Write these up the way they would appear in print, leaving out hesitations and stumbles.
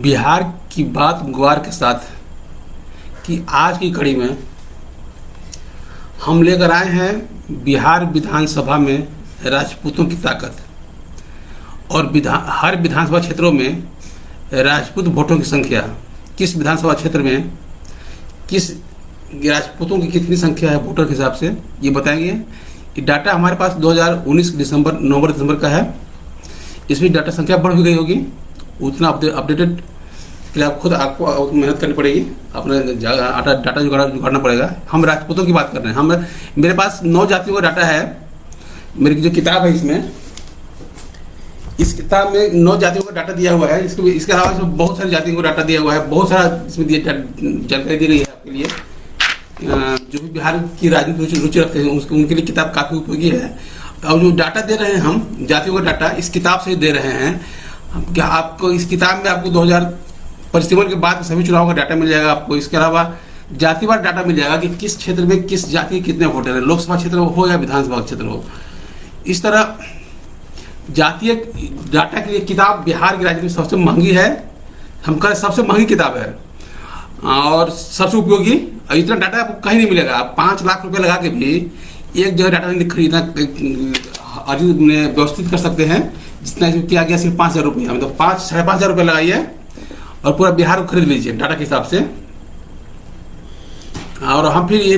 बिहार की बात गुआर के साथ कि आज की कड़ी में हम लेकर आए हैं बिहार विधानसभा में राजपूतों की ताकत और हर विधानसभा क्षेत्रों में राजपूत वोटों की संख्या, किस विधानसभा क्षेत्र में किस राजपूतों की कितनी संख्या है वोटर के हिसाब से ये बताएंगे। ये डाटा हमारे पास 2019 नवंबर दिसंबर का है। इसमें डाटा संख्या बढ़ भी गई होगी, उतना अपडेटेड के लिए आपको मेहनत करनी पड़ेगी, अपना डाटा जुगाड़ना पड़ेगा। हम राजपूतों की बात कर रहे हैं। मेरे पास 9 जातियों का डाटा है। मेरी जो किताब है इस किताब में 9 जातियों का डाटा दिया हुआ है। इसके अलावा इसमें बहुत सारी जातियों को डाटा दिया हुआ है, बहुत सारा इसमें जानकारी दी गई है आपके लिए। जो भी बिहार की राजनीति में रुचि रखते हैं उनके लिए किताब काफ़ी उपयोगी है। और जो डाटा दे रहे हैं हम जातियों का डाटा इस किताब से दे रहे हैं। क्या आपको इस किताब में आपको 2000 परिसीमन के बाद सभी चुनाव का डाटा मिल जाएगा। आपको इसके अलावा जातिवार डाटा मिल जाएगा कि किस क्षेत्र में किस जाति के कितने वोटर हैं, लोकसभा क्षेत्र हो या विधानसभा क्षेत्र हो। इस तरह जातीय डाटा के लिए किताब बिहार की राजनीति में सबसे महंगी है, हमका सबसे महंगी किताब है और सबसे उपयोगी। इतना डाटा आपको कहीं नहीं मिलेगा। आप 5 लाख रुपए लगा के भी एक जगह डाटा खरीदना व्यवस्थित कर सकते हैं। जितना किया गया सिर्फ 5,000 रुपया, मतलब 5-5,500 रुपये लगाइए और पूरा बिहार को खरीद लीजिए डाटा के हिसाब से। और हम फिर ये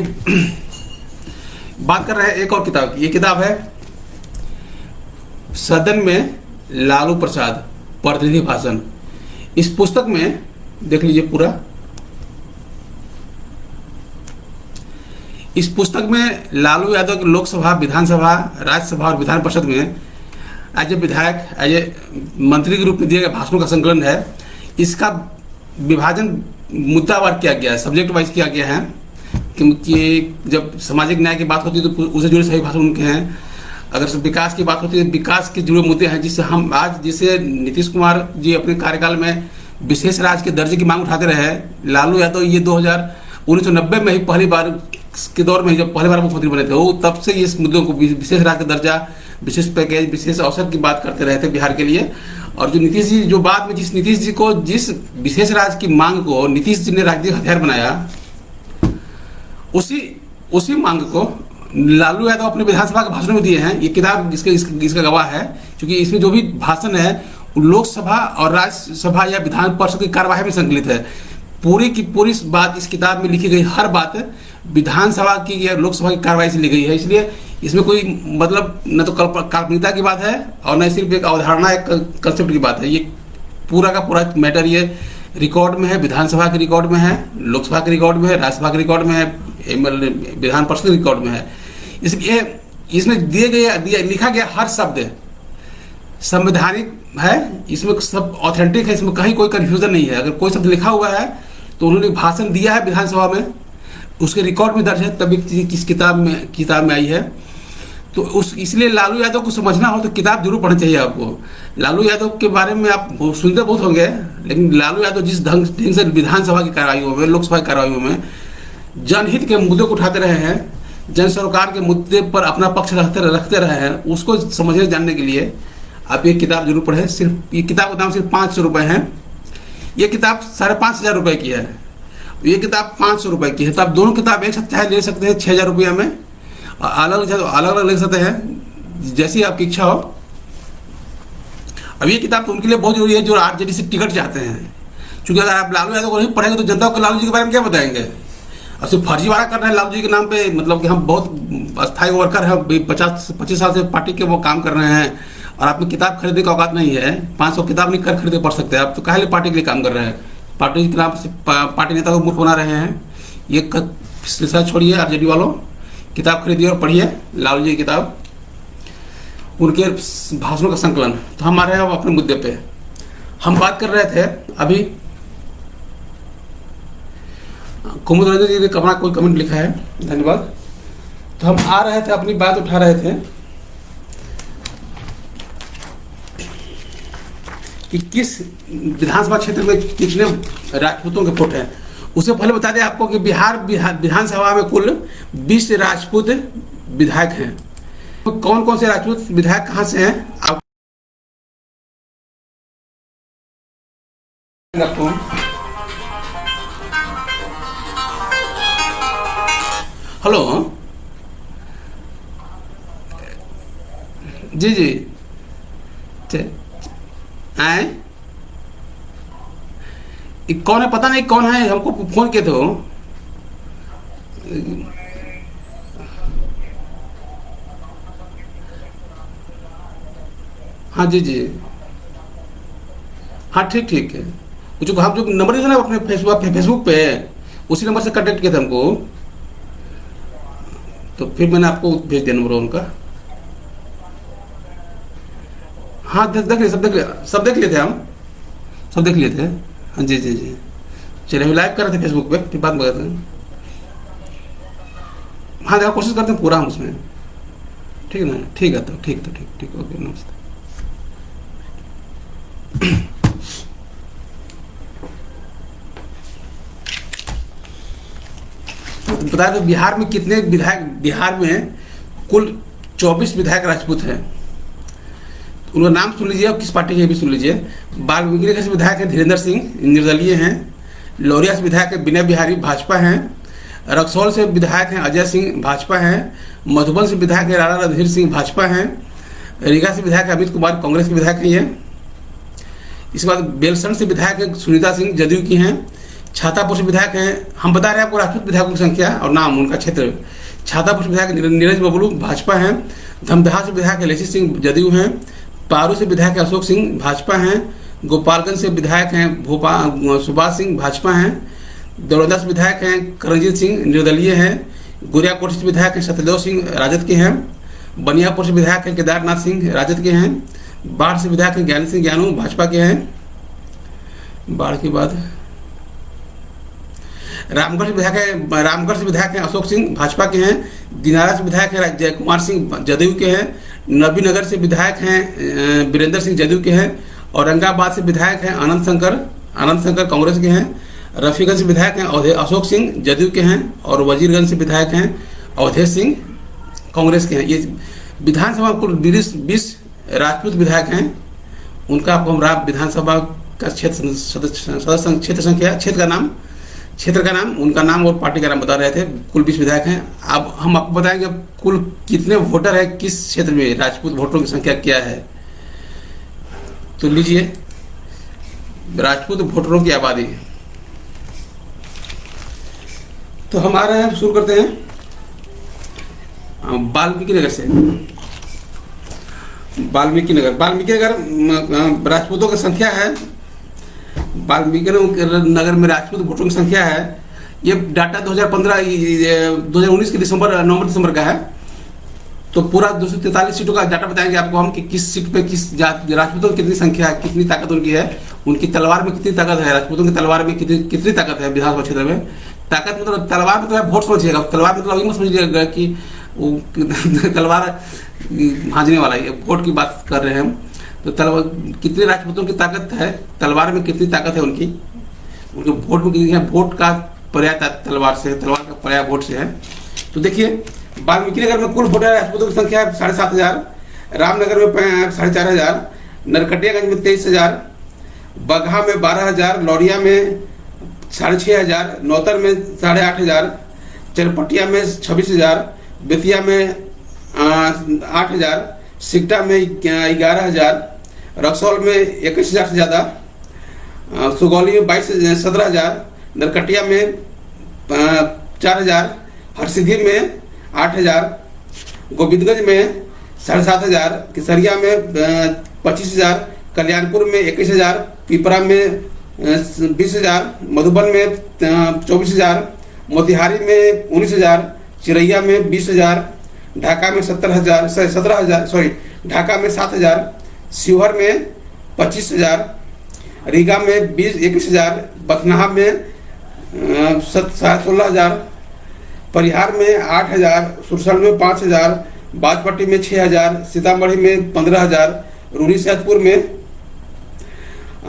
बात कर रहे हैं एक और किताब की। ये किताब है सदन में लालू प्रसाद प्रतिनिधि भाषण। इस पुस्तक में देख लीजिए पूरा। इस पुस्तक में लालू यादव के लोकसभा, विधानसभा, राज्यसभा और विधान परिषद में एज ए विधायक, एज ए मंत्री के रूप में दिए गए भाषणों का संकलन है। इसका विभाजन मुद्दावार किया गया है, सब्जेक्ट वाइज किया गया है, क्योंकि जब सामाजिक न्याय की बात होती है तो उससे जुड़े सभी भाषण उनके हैं। अगर विकास की बात होती है, विकास के जुड़े मुद्दे हैं जिसे नीतीश कुमार जी अपने कार्यकाल में विशेष राज्य के दर्जे की मांग उठाते रहे। लालू यादव ये 1990 में ही पहली बार के दौर में जब पहली बार मुख्यमंत्री बने थे, वो तब से इस मुद्दों को विशेष राज्य का दर्जा, विशेष पैकेज, विशेष अवसर की बात करते रहे थे बिहार के लिए। और जो नीतीश जी जो बाद में जिस विशेष राज्य की मांग को नीतीश जी ने राजनीतिक हथियार बनाया, उसी मांग को लालू यादव अपने विधानसभा के भाषण में दिए हैं। ये किताब इसका गवाह है, क्योंकि इसमें जो भी भाषण है लोकसभा और राज्यसभा या विधान परिषद की कार्यवाही में संकलित है। पूरी की पूरी बात इस किताब में लिखी गई, हर बात विधानसभा की या लोकसभा की कार्यवाही से ली गई है। इसलिए इसमें कोई मतलब न तो काल्पनिकता की बात है और न सिर्फ एक अवधारणा, एक कंसेप्ट की बात है। ये पूरा का पूरा मैटर ये रिकॉर्ड में है, विधानसभा के रिकॉर्ड में है, लोकसभा के रिकॉर्ड में है, राज्यसभा के रिकॉर्ड में है, विधान परिषद के रिकॉर्ड में है। इसमें लिखा गया हर शब्द संवैधानिक है, इसमें सब ऑथेंटिक है, इसमें कहीं कोई कन्फ्यूजन नहीं है। अगर कोई शब्द लिखा हुआ है तो उन्होंने भाषण दिया है विधानसभा में, उसके रिकॉर्ड में दर्ज है, तभी किस किताब में आई है। तो इसलिए लालू यादव को समझना हो तो किताब जरूर पढ़नी चाहिए आपको। लालू यादव के बारे में आप सुनते बहुत होंगे, लेकिन लालू यादव जिस ढंग से विधानसभा की कार्रवाइयों में, लोकसभा की कार्रवाइयों में जनहित के मुद्दे को उठाते रहे हैं, जन सरोकार के मुद्दे पर अपना पक्ष रखते रहे हैं, उसको समझने जानने के लिए आप ये किताब जरूर पढ़ें। सिर्फ ये किताब का दाम सिर्फ 500 रुपये है। ये किताब 5,500 रुपये की है, ये किताब 500 रुपये की है। तो आप दोनों किताब एक साथ चाहे ले सकते हैं 6,000 रुपया में, अलग अलग ले सकते हैं, जैसी आपकी इच्छा हो। अब ये किताब तो उनके लिए बहुत जरूरी है जो आरजेडी से टिकट चाहते हैं, क्योंकि अगर आप लालू यादव को नहीं पढ़ेंगे तो जनता को लालू जी के बारे में क्या बताएंगे। अब सिर्फ फर्जीवाड़ा कर रहे हैं लालू जी के नाम पे, मतलब कि हम बहुत अस्थायी वर्कर हैं, 25 साल से पार्टी के वो काम कर रहे हैं और आपने किताब खरीदने का औकात नहीं है। 500 किताब नहीं कर खरीदे पढ़ सकते हैं आप, तो काहे लिए पार्टी के लिए काम कर रहे हैं। पार्टी के नाम से पार्टी नेता को मूर्ख बना रहे हैं। ये सिलसिला छोड़िए, आरजेडी वालों किताब खरीदिए और पढ़िए लालू जी की किताब, उनके भाषणों का संकलन। तो हम आ रहे हैं अपने मुद्दे पे। हम बात कर रहे थे अभी, कुमुद रंजन जी ने अपना कोई कमेंट लिखा है, धन्यवाद। तो हम आ रहे थे, अपनी बात उठा रहे थे कि किस विधानसभा क्षेत्र में कितने राजपूतों के वोट हैं। उससे पहले बता दें आपको कि बिहार विधानसभा में कुल 20 राजपूत विधायक हैं। तो कौन कौन से राजपूत विधायक कहाँ से हैं आप आपको हेलो। जी जी। आए कौन है, पता नहीं कौन है, हमको फोन किए थे वो। हाँ जी जी। हाँ ठीक ठीक है। वो जो हम जो नंबर दिया था ना अपने फेसबुक पे, उसी नंबर से कांटेक्ट किया था हमको। तो फिर मैंने आपको भेज दिया नंबर उनका। हाँ देख लिए, सब देख लिए थे हम। सब देख लिए थे। हाँ जी जी जी। चलिए हम लाइव कर रहे थे फेसबुक पे, फिर बात करते हैं। हाँ देखा, कोशिश करते हैं पूरा हम उसमें। ठीक है ना, ठीक है, तो ठीक, तो ठीक ठीक, ओके, नमस्ते। बता दो बिहार में कितने विधायक, बिहार में कुल 24 विधायक राजपूत हैं। उनका नाम सुन लीजिए, और किस पार्टी के ये भी सुन लीजिए। वाल्मीकि नगर से विधायक हैं धीरेन्द्र सिंह, निर्दलीय हैं। लौरिया से विधायक हैं विनय बिहारी, भाजपा हैं। रक्सौल से विधायक हैं अजय सिंह, भाजपा हैं। मधुबन से विधायक हैं राणा रणधीर सिंह, भाजपा हैं। रीगा से विधायक अमित कुमार, कांग्रेस के विधायक हैं ये। इसके बाद बेलसंड से विधायक हैं सुनीता सिंह, जदयू की हैं। छातापुर से विधायक हैं, हम बता रहे हैं आपको राजपूत विधायकों की संख्या और नाम, उनका क्षेत्र। छातापुर से विधायक नीरज बबलू, भाजपा हैं। धमदाहा से विधायक लेसी सिंह, जदयू हैं। पारू से विधायक अशोक सिंह, भाजपा हैं। गोपालगंज से विधायक हैं भोपाल सुभाष सिंह, भाजपा हैं। दरौदा से विधायक हैं करणजीत सिंह, निर्दलीय हैं। गुरियाकोट से विधायक हैं सत्यदेव सिंह, राजद के हैं। बनियापुर से विधायक हैं केदारनाथ सिंह, राजद के हैं। बाढ़ से विधायक हैं ज्ञान सिंह ज्ञानू, भाजपा के हैं। बाढ़ के बाद रामगढ़ से विधायक हैं अशोक सिंह, भाजपा के हैं। दिनारा से विधायक हैं जय कुमार सिंह, जदयू के हैं। नबीनगर से विधायक हैं वीरेंद्र सिंह, जदयू के हैं। औरंगाबाद से विधायक हैं आनंद शंकर, कांग्रेस के हैं। रफीगंज से विधायक हैं अशोक सिंह, जदयू के हैं। और वजीरगंज से विधायक हैं अवधेश सिंह, कांग्रेस के हैं। ये विधानसभा कुल 20 राजपूत विधायक हैं। उनका आपको हम विधानसभा का क्षेत्र का नाम, उनका नाम और पार्टी का नाम बता रहे थे। कुल 20 विधायक हैं। अब हम आपको बताएंगे कुल कितने वोटर है किस क्षेत्र में, राजपूत वोटरों की संख्या क्या है। तो लीजिए राजपूत वोटरों की आबादी। तो हम आ रहे हैं, शुरू करते हैं वाल्मीकि नगर से। वाल्मीकि नगर राजपूतों की संख्या है। वाल्मीकि नगर में राजपूत वोटरों की संख्या है। ये डाटा 2019 के नवंबर दिसंबर का है। तो पूरा 243 सीटों का डाटा बताएंगे आपको हम कि किस सीट पे किस राजपूतों की कितनी संख्या है, कितनी ताकत उनकी है, उनकी तलवार में कितनी ताकत है, राजपूतों की तलवार में कितनी ताकत है विधानसभा क्षेत्र में। ताकत मतलब तलवार में तो वोट समझिएगा, तलवार मतलब ये मत समझिएगा कि वो तलवार भाजने वाला है, वोट की बात कर रहे हैं हम। तो तलवार कितने राजपूतों की ताकत है, तलवार में कितनी ताकत है उनके वोट में कितनी है। वोट का पर्याय तलवार से है, तलवार का पर्याय वोट से है। तो देखिए वाल्मीकि नगर में कुल वोटर राजपूतों की संख्या है 7,500। रामनगर में 4,500। नरकटियागंज में 23,000। बगहा में 12,000। लौरिया में 6,500। नौतर में 8,500। चरपटिया में 26,000। बेतिया में 8,000। सिकटा में 11,000। रक्सौल में 21,000 से ज़्यादा। सुगौली में 17,000। नरकटिया में 4,000। हरसिद्धि में 8,000। गोविंदगंज में 7,500। केसरिया में 25,000। कल्याणपुर में 21,000। पिपरा में 20,000। मधुबन में 24,000। मोतिहारी में 19,000। चिरैया में 20,000। ढाका में 17,000 ढाका में 7,000। शिवहर में 25,000। रीगा में 21,000। बथनाहा में 16,000। परिहार में 8,000। सुरसर में 5,000। बाजपट्टी में 6,000। सीतामढ़ी में 15,000। रूनी सैदपुर में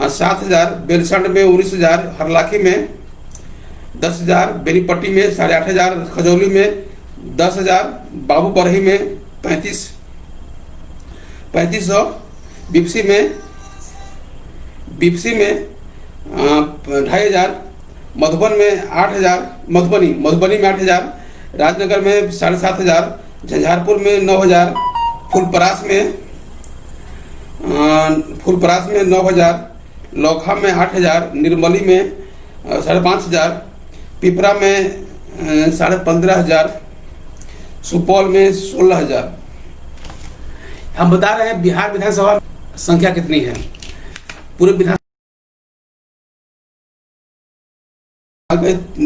7,000। बेलसंड में 19,000। हरलाखी में 10,000। बेनीपट्टी में 8,500। खजौली में 10,000। बाबू बरही में 3500। बिपसी में 2,500, मधुबन में 8,000, मधुबनी में 8,000, राजनगर में 7,500, झंझारपुर में 9,000, फुलपरास में 9,000, लौखा में 8,000, निर्मली में 5,500, पिपरा में 15,500, सुपौल में 16,000। हम बता रहे हैं बिहार विधानसभा संख्या कितनी है। पूरे विधान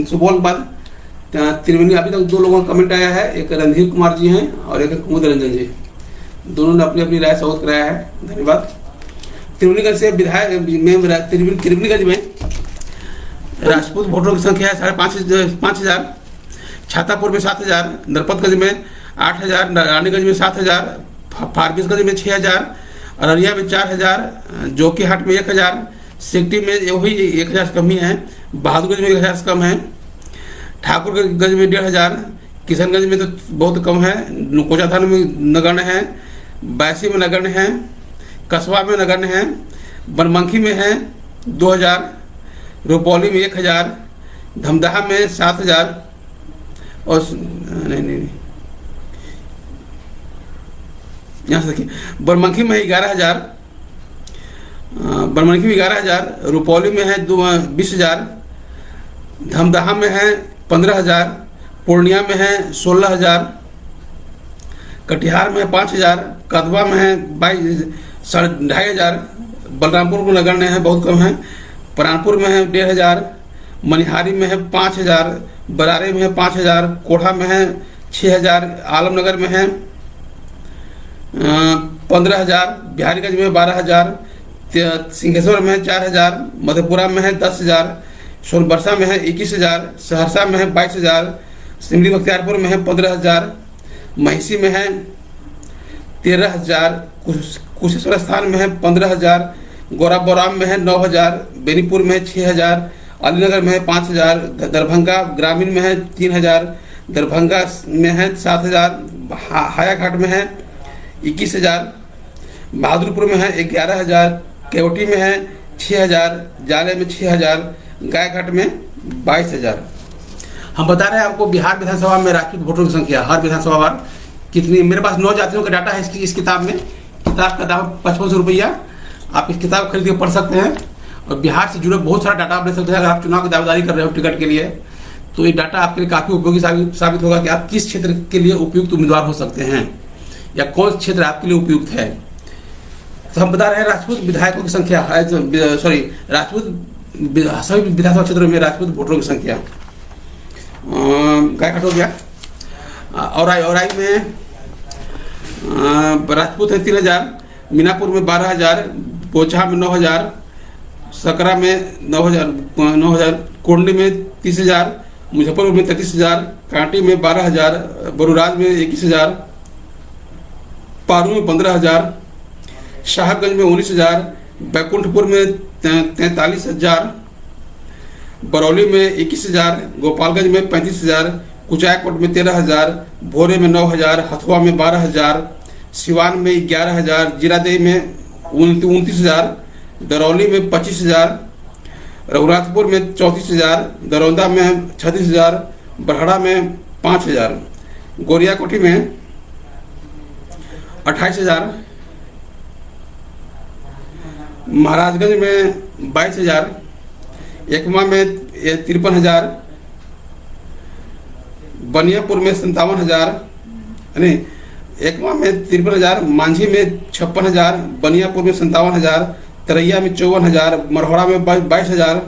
सुपौल के बाद त्रिवेणी, अभी तक 2 लोगों का कमेंट आया है, एक रणधीर कुमार जी हैं और एक कुमुद रंजन जी, दोनों ने अपनी अपनी राय स्वागत कराया है, धन्यवाद। त्रिवेणीगंज से विधायक में त्रिवेणीगंज में राजपूत वोटरों की संख्या है 5,500, छातापुर में 7,000, नरपतगंज में 8,000, रानीगंज में 7,000, फारबिसगंज में 6,000, अररिया में 4,000, जोकीहाट में 1,000, सिकटी में वही 1,000 कम ही है, बहादुरगंज में 1,000 से कम है, ठाकुरगंज में 1,500, किशनगंज में तो बहुत कम है, कोचाधान में नगण्य है, बैसी में नगण्य है, कस्बा में नगण्य है, बनमनखी में है 2,000, रुपौली में 1,000, धमदाहा में 7,000 और नहीं यहाँ से देखिए, बनमनखी में 11,000, बनमनखी में 11,000, रुपौली में है 20,000, धमदाहा में है 15,000, पूर्णिया में है 16,000, कटिहार में 5,000, कदवा में है 2,500, बलरामपुर में नगण्य है, बहुत कम है, प्राणपुर में है 1,500, मनिहारी में है 5,000, बरारे में है 5,000, कोढ़ा में है 6,000, आलमनगर में है 15,000, बिहारीगंज में 12,000, सिंहेश्वर में है 4,000, मधेपुरा में है 10,000, सोनबरसा में है 21,000, सहरसा में है 22,000, सिमरी बख्तियारपुर में है 15,000, महिषी में है 13,000, कुशेश्वर स्थान में है 15,000, गौराबौराम में है 9,000, बेनीपुर में है 6,000, अलीनगर में है 5,000, दरभंगा ग्रामीण में है 3,000, दरभंगा में है 7,000, हायाघाट में है 21,000, बहादुरपुर में है 11,000, केवटी में है 6,000, जाले में 6,000, गायघाट में 22,000। हम बता रहे हैं आपको बिहार विधानसभा में राजपूत वोटरों की संख्या हर विधानसभा बार कितनी। मेरे पास 9 जातियों का डाटा है इस किताब में। किताब का दाम 5500 रुपया। आप इस किताब खरीद के पढ़ सकते हैं और बिहार से जुड़े बहुत सारा डाटा आप ले सकते हैं। अगर आप चुनाव की दावेदारी कर रहे हो टिकट के लिए तो ये डाटा आपके लिए काफ़ी उपयोगी साबित होगा कि आप किस क्षेत्र के लिए उपयुक्त उम्मीदवार हो सकते हैं या कौन क्षेत्र आपके लिए उपयुक्त है। तो हम बता रहे हैं राजपूत विधायकों की संख्या, राजपूत सभी विधानसभा क्षेत्रों में राजपूत वोटरों की संख्या। गायघाट हो गया। औराई में राजपूत है 3,000, मीनापुर में 12,000, पोचहा में 9,000, सकरा में 9,000, कोंडी में 30,000, मुजफ्फरपुर में 33,000, कांटी में 12,000, बरूराज में 21,000, पारू में 15,000, शाहगंज में 19,000, बैकुंठपुर में 43,000, बरौली में 21,000, गोपालगंज में 35,000, कुचायकोट में 13,000, भोरे में 9,000, हथुआ में 12,000, सिवान में 11,000, जीरादेई में 29,000, दरौली में 25,000, रघुनाथपुर में 34,000, दरौंदा में 36,000, बरहड़ा में 5,000, गोरियाकोठी में 28,000, महाराजगंज में 22,000, एकमा में 53,000, बनियापुर में 57,000, नहीं एकमा में 53,000, मांझी में 56,000, बनियापुर में 57,000, तरैया में 54,000, मरहड़ा में 22,000।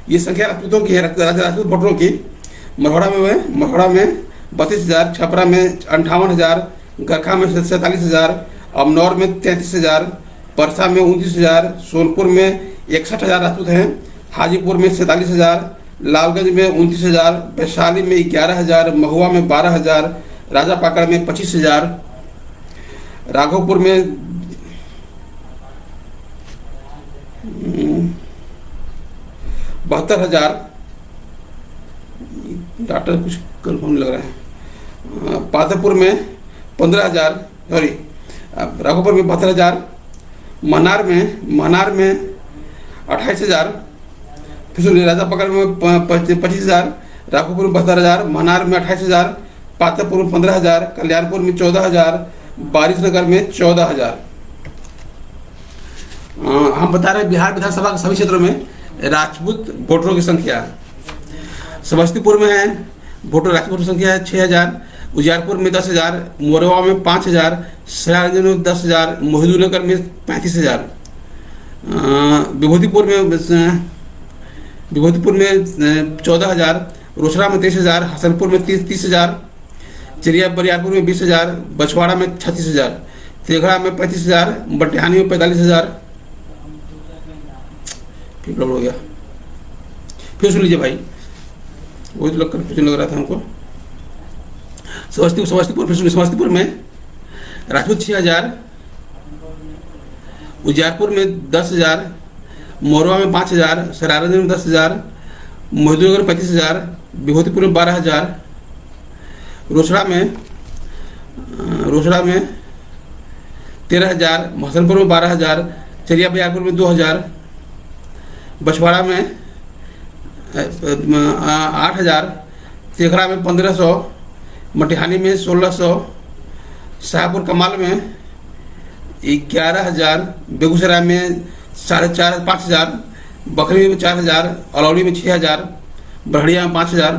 ये संख्या राजपूतों की है, राजपूत वोटरों की। मरहड़ा में 32,000, छपरा में 58,000, गरखा में 47,000, अमनौर में 33,000, परसा में 29,000, सोनपुर में 61,000 राजपूत हैं, हाजीपुर में 47,000, लालगंज में 29,000, वैशाली में 11,000, महुआ में 12,000, राजापाकड़ में 25,000, राघोपुर में 72,000, डाटा कुछ कन्फर्म लग रहा है, पातेपुर में 15,000, सॉरी राघोपुर में 72,000, मनार में 28,000, फिर सुनिए, राजापकर में 25,000, राघोपुर में 72,000, महनार में 28,000, पातापुर में 15,000, कल्याणपुर में 14,000, बारिशनगर में 14,000। हम बता रहे हैं बिहार विधानसभा के सभी क्षेत्रों में राजपूत वोटरों की संख्या। समस्तीपुर में है वोटर राजपूत की संख्या है 6,000, उजियारपुर में 10,000, मोरवा में 5,000, सरायरंजन में 10,000, मोहिदुलनगर में 35,000, विभूतिपुर में 14,000, रोसड़ा में 23,000, हसनपुर में 30,000, चिड़िया बरियारपुर में 20,000, बछवाड़ा में 36,000, तेघड़ा में 35,000, बटिहानी में 45,000। ठीक हो गया। फिर सुन लीजिए भाई, वही तो कन्फ्यूजन लग रहा था हमको। समस्तीपुर में राजपूत 6,000, उजियारपुर में 10,000, मोरवा में 5,000, सरायरंजन में 10,000, मोहिदुलनगर में 35,000, विभूतिपुर में 12,000, रोसड़ा में 13,000, हसनपुर में 12,000, चरिया बरियारपुर में 2,000, बछवाड़ा में 8,000, तेघड़ा में 1,500, मटिहानी में 1,600, शाहपुर कमाल में 11,000, बेगूसराय में 4,500, बखरी में 4,000, अलौली में 6,000, बड़हरिया में 5,000,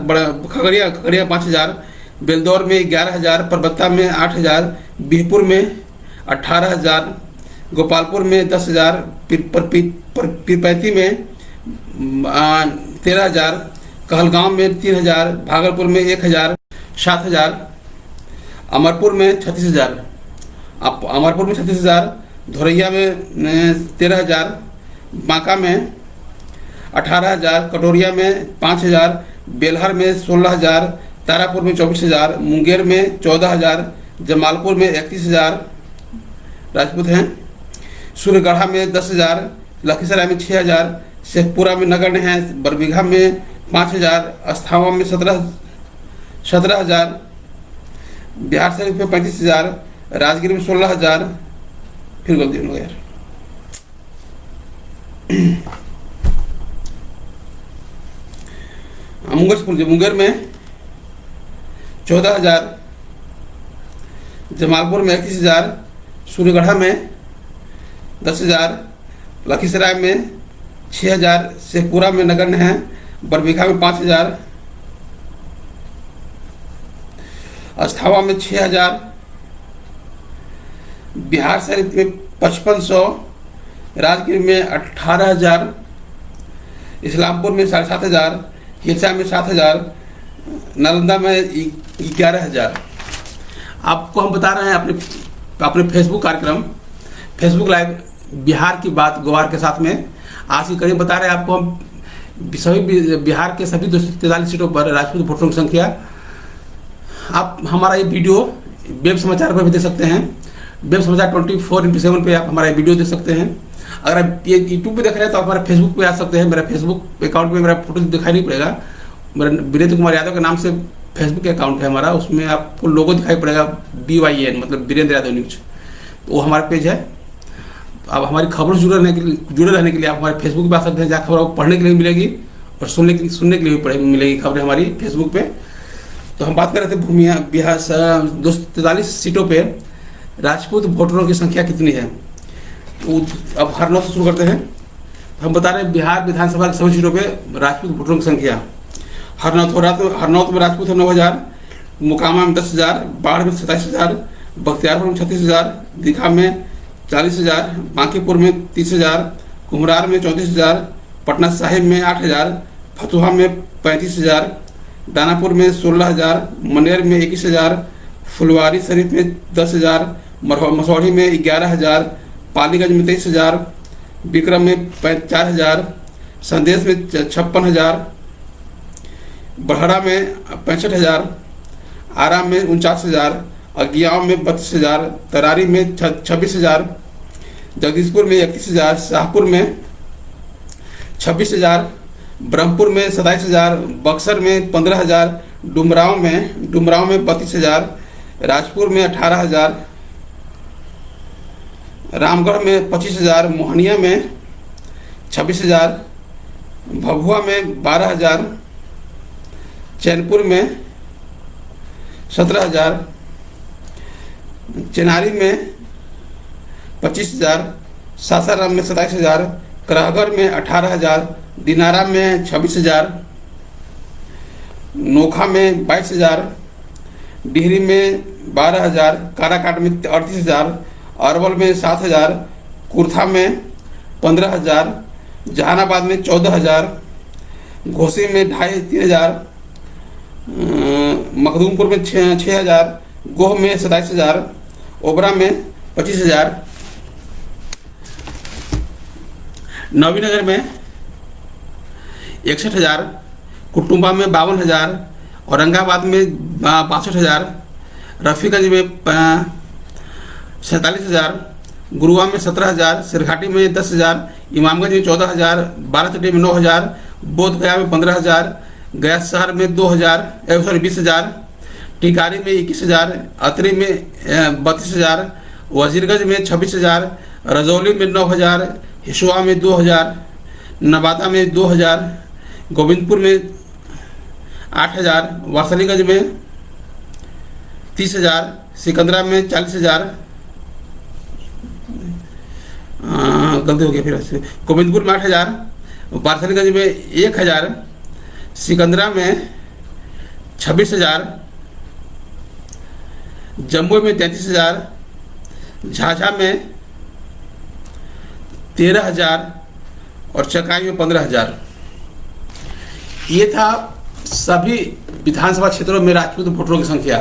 खगड़िया 5,000, बेलदौर में 11,000, परबत्ता में 8,000, बिहपुर में 18,000, गोपालपुर में 10,000, पीरपैंती में 13,000, कहलगांव में 3,000, भागलपुर में 1,000, 7,000, अमरपुर में 36,000, धोरैया में 13,000, बांका में 18,000, कटोरिया में 5,000, बेलहर में 16,000, तारापुर में 24,000, मुंगेर में 14,000, जमालपुर में 31,000 राजपूत हैं, सूर्यगढ़ा में 10,000, लखीसराय में 6,000, शेखपुरा में नगण्य हैं, बरबीघा में 5,000, अस्थावा में 17,000, बिहार शरीफ में 35,000, राजगीर में 16,000। फिर गलती हो गया, मुंगेर में 14,000, जमालपुर में 31,000, सूर्यगढ़ा में 10,000, लखीसराय में 6,000, शेखपुरा में नगण्य हैं, बरबीघा में 5,000, अस्थावा में 6,000, बिहार शरीफ में 5,500, राजगीर में 18,000, इस्लामपुर में 7,500, हिलसा में 7,000, नालंदा में 11,000। आपको हम बता रहे हैं अपने फेसबुक कार्यक्रम फेसबुक लाइव बिहार की बात गवार के साथ में आज की कड़ी बता रहे हैं आपको हम सभी बिहार के सभी 243 सीटों पर राजपूत वोटरों की संख्या। आप हमारा ये वीडियो वेब समाचार पर भी देख सकते हैं, वेब समाचार 24/7 पे आप हमारा वीडियो देख सकते हैं। अगर आप ये यूट्यूब पे देख रहे हैं तो आप हमारे फेसबुक पे आ सकते हैं। मेरा फेसबुक अकाउंट में मेरा फोटो दिखाई नहीं पड़ेगा, मेरा वीरेंद्र कुमार यादव के नाम से फेसबुक अकाउंट है हमारा, उसमें आपको लोगो दिखाई पड़ेगा BYN मतलब वीरेंद्र यादव न्यूज, तो वो हमारा पेज है। तो आप हमारी खबरों से जुड़े रहने के लिए आप हमारे फेसबुक पे आ सकते हैं, जहाँ खबर आपको पढ़ने के लिए मिलेगी और सुनने के लिए भी मिलेगी खबरें हमारी फेसबुक पे। तो हम बात कर रहे थे बिहार 243 सीटों पे राजपूत वोटरों की संख्या कितनी है। तो अब हरनौत से शुरू करते हैं। हम बता रहे हैं बिहार विधानसभा की सभी सीटों पे राजपूत वोटरों की संख्या। हरनौत में राजपूत है 9,000, मोकामा में 10,000, बाढ़ में 27,000, बख्तियारपुर में 36,000, दीघा में 40,000, बांकीपुर में 30,000, कुम्हरार में 34,000, पटना साहिब में 8,000, फतुहा में 35,000, दानापुर में 16,000, मनेर में 21,000, फुलवारी शरीफ में 10,000, मसौढ़ी में 11,000, पालीगंज में 23,000, विक्रम में 4,000, संदेश में 56,000, बड़हरा में 65,000, आरा में 49,000, अगियाव में 32,000, तरारी में 26,000, जगदीशपुर में 31,000, शाहपुर में 26,000, ब्रह्मपुर में 27,000, बक्सर में 15,000, डुमरांव में 32,000, राजपुर में 18,000, रामगढ़ में 25,000, मोहनिया में 26,000, भभुआ में 12,000, चैनपुर में 17,000, चेनारी में 25,000, सासाराम में 27,000, कराहगढ़ में 18,000, दिनारा में 26,000, नोखा में 22,000, डिहरी में 12,000, काराकाट में 38,000, अरवल में 7,000, कुर्था में 15,000, जहानाबाद में 14,000, घोसी में 2,500-3,000, मखदूमपुर में 6,000, गोह में 27,000, ओबरा में 25,000, नवीनगर में 61,000, कुटुम्बा में 52,000, औरंगाबाद में 62,000, रफीगंज में 47,000, गुरुआ में 17,000, सिरघाटी में 10,000, इमामगंज में 14,000, बाराचट्टी में 9,000, बोध गया में 15,000, गया शहर में 20,000, टिकारी में 21,000, अतरी में 32,000, वजीरगंज में 26,000, रजौली में 9,000, हिसुआ में 2,000, नवादा में 2,000, गोविंदपुर में 8,000, वारसलीगंज में 30,000, सिकंदरा में 40,000, गलती हो गया फिर, गोविंदपुर में 8,000, वारसलीगंज में 1,000, सिकंदरा में 26,000, जम्मू में 33,000, झाझा में 13,000 और चकाई में 15,000। ये था सभी विधानसभा क्षेत्रों में राजपूत वोटरों की संख्या,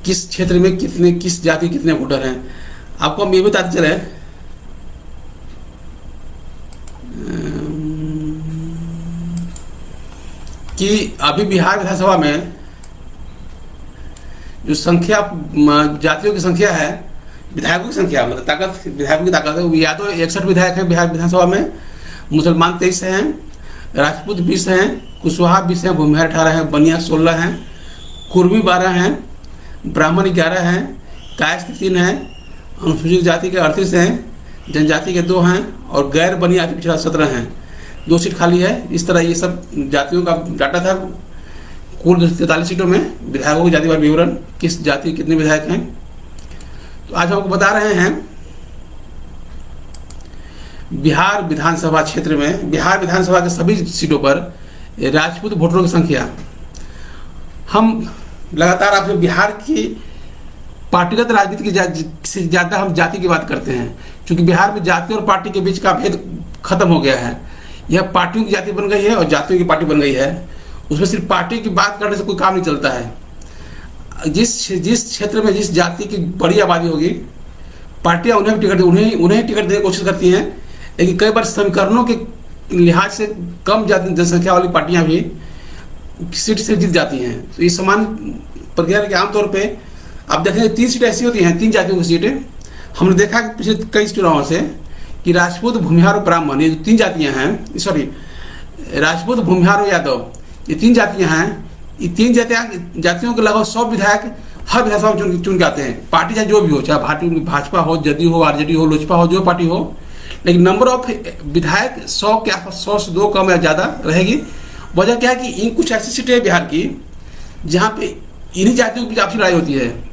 किस क्षेत्र में कितने, किस जाति के कितने वोटर हैं। आपको हम ये बताते चले कि अभी बिहार विधानसभा में जो संख्या, जातियों की संख्या है, विधायकों की संख्या मतलब ताकत, विधायकों की ताकत है, या तो 61 विधायक हैं बिहार विधानसभा में, मुसलमान 23 हैं, राजपूत 20 हैं, कुशवाहा 20 हैं, भूमिहार 18 हैं, बनिया 16 हैं, कुर्मी 12 हैं, ब्राह्मण 11 हैं, कायस्थ 3 हैं, अनुसूचित जाति के 38 हैं, जनजाति के 2 हैं और गैर बनिया पिछड़ा 17 हैं। 2 सीट खाली है। इस तरह ये सब जातियों का डाटा था। कुल 43 सीटों में विधायकों की जातिवार विवरण, किस जाति कितने विधायक हैं। तो आज हम आपको बता रहे हैं बिहार विधानसभा क्षेत्र में, बिहार विधानसभा के सभी सीटों पर राजपूत वोटरों की संख्या। हम लगातार आपसे बिहार की पार्टीगत राजनीति की से ज़्यादा हम जाति की बात करते हैं, क्योंकि बिहार में जाति और पार्टी के बीच का भेद खत्म हो गया है। यह पार्टियों की जाति बन गई है और जातियों की पार्टी बन गई है। उसमें सिर्फ पार्टी की बात करने से कोई काम नहीं चलता है। जिस क्षेत्र में जिस जाति की बड़ी आबादी होगी, पार्टियां उन्हें भी टिकट उन्हें टिकट देने की कोशिश करती हैं, लेकिन कई बार समीकरणों के लिहाज से कम जनसंख्या वाली पार्टियां भी सीट से जीत जाती हैं। तो इस समान प्रक्रिया के आमतौर पे आप देखेंगे 3 सीटें ऐसी होती हैं, 3 जातियों की सीटें। हमने देखा कि पिछले कई चुनावों से कि राजपूत, भूमिहार और ब्राह्मण, ये जो 3 जातियां हैं, सॉरी राजपूत, भूमिहार और यादव, ये 3 जातियां हैं। ये 3 जातियों के लगभग 100 विधायक हर विधानसभा में चुन के आते हैं। पार्टी चाहे जो भी हो, चाहे भाजपा हो, जदयू हो, आरजेडी हो, लोजपा हो, जो पार्टी हो, लेकिन नंबर ऑफ विधायक 100 के आसपास, 100 से 2 कम या ज़्यादा रहेगी। वजह क्या है कि इन कुछ ऐसी सीटें हैं बिहार की जहाँ पे इन्हीं जातियों के बीच आपसी लड़ाई होती है।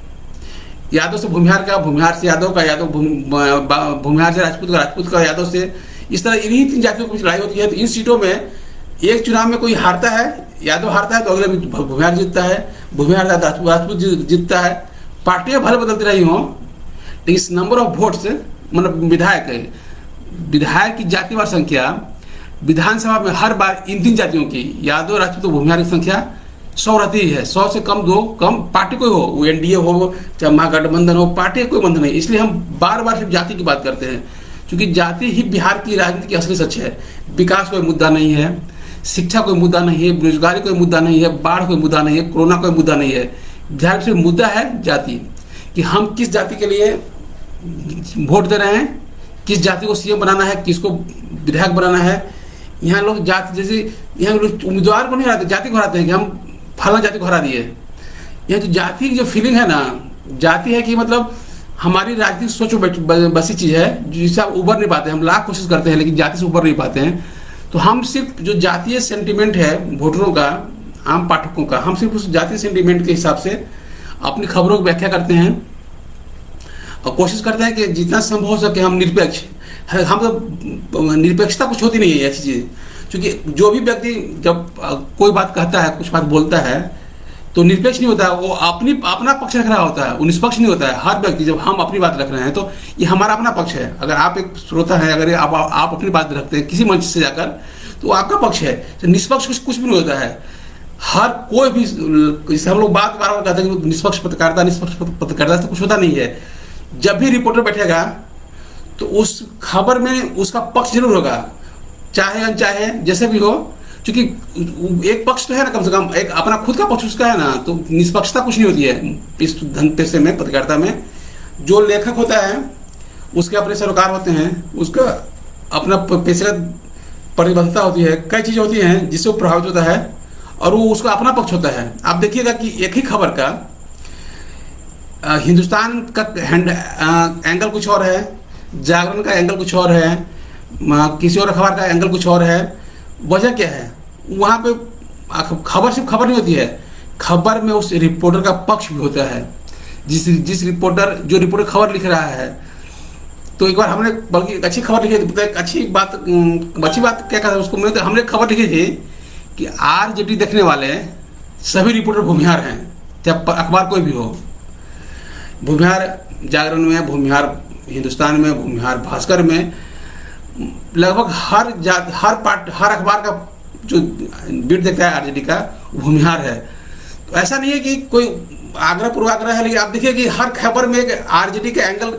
यादव से भूमिहार का, भूमिहार से यादव का, यादव भूमिहार से राजपूत का, राजपूत का यादव से, इस तरह इन्हीं 3 जातियों के बीच लड़ाई होती है। तो इन सीटों में एक चुनाव में कोई हारता है, यादव हारता है तो अगले में भूमिहार जीतता है, भूमिहार राजपूत जीतता है। पार्टियां भले बदलती रही हों, लेकिन इस नंबर ऑफ वोट्स, मतलब विधायक की जातिवार संख्या विधानसभा में हर बार इन 3 जातियों की, यादव, राजपूत, भूमिहार की संख्या 100 रहती है। 100 से कम, 2 कम, पार्टी कोई हो, वो एनडीए हो चाहे महागठबंधन हो, पार्टी कोई बंधन नहीं। इसलिए हम बार बार सिर्फ जाति की बात करते हैं, क्योंकि जाति ही बिहार की राजनीति की असली सच है। विकास कोई मुद्दा नहीं है, शिक्षा कोई मुद्दा नहीं है, बेरोजगारी कोई मुद्दा नहीं है, बाढ़ कोई मुद्दा नहीं है, कोरोना कोई मुद्दा नहीं है। बिहार सिर्फ मुद्दा है जाति, कि हम किस जाति के लिए वोट दे रहे हैं, किस जाति को सीएम बनाना है, किसको विधायक बनाना है। यहाँ लोग जाति, जैसे यहाँ लोग उम्मीदवार को नहीं हराते, जाति को हराते हैं कि हम फला जाति को हरा दिए। यह जो जाति की जो फीलिंग है ना, जाति है कि मतलब हमारी राजनीतिक सोच बसी चीज़ है जिससे आप उबर नहीं पाते। हम लाख कोशिश करते हैं लेकिन जाति से उबर नहीं पाते हैं। तो हम सिर्फ जो जातीय सेंटिमेंट है वोटरों का, आम पाठकों का, हम सिर्फ उस जातीय सेंटिमेंट के हिसाब से अपनी खबरों की व्याख्या करते हैं और कोशिश करते हैं कि जितना संभव हो सके हम निरपेक्ष। हम तो निरपेक्षता कुछ होती नहीं है ऐसी चीज़, क्योंकि जो भी व्यक्ति जब कोई बात कहता है, कुछ बात बोलता है, तो निरपेक्ष नहीं होता है, वो अपना पक्ष रख रहा होता है, वो निष्पक्ष नहीं होता है। हर व्यक्ति, जब हम अपनी बात रख रहे हैं तो ये हमारा अपना पक्ष है। अगर आप एक श्रोता हैं, अगर आप अपनी बात रखते हैं किसी मंच से जाकर, तो आपका पक्ष है। तो निष्पक्ष कुछ भी नहीं होता है। हर कोई भी, जैसे हम लोग बार बार कहते हैं कि निष्पक्ष पत्रकारिता से कुछ होता नहीं है। जब भी रिपोर्टर बैठेगा तो उस खबर में उसका पक्ष जरूर होगा, चाहे अनचाहे, जैसे भी हो, क्योंकि एक पक्ष तो है ना, कम से कम एक अपना खुद का पक्ष उसका है ना। तो निष्पक्षता कुछ नहीं होती है इस पेशे में, पत्रकारिता में। जो लेखक होता है उसके अपने सरोकार होते हैं, उसका अपना पेशेगत प्रतिबद्धता होती है, कई चीज़ें होती हैं जिससे वो प्रभावित होता है और वो उसका अपना पक्ष होता है। आप देखिएगा कि एक ही खबर का हिंदुस्तान का एंगल कुछ और है, जागरण का एंगल कुछ और है, किसी और अखबार का एंगल कुछ और है। वजह क्या है? वहाँ पे खबर सिर्फ खबर नहीं होती है, खबर में उस रिपोर्टर का पक्ष भी होता है। जो रिपोर्टर खबर लिख रहा है, तो एक बार हमने, बल्कि एक अच्छी खबर लिखी थी, एक अच्छी बात क्या कहते हैं उसको, तो हमने खबर लिखी थी कि आरजेडी देखने वाले सभी रिपोर्टर भूमिहार हैं, चाहे अखबार कोई भी हो। भूमिहार जागरण में, भूमिहार हिंदुस्तान में, भूमिहार भास्कर में, लगभग हर अखबार का जो बीट देखता है आरजेडी का, भूमिहार है। तो ऐसा नहीं है कि कोई आग्रह पूर्वाग्रह है, लेकिन आप देखिए कि हर खबर में एक आरजेडी का एंगल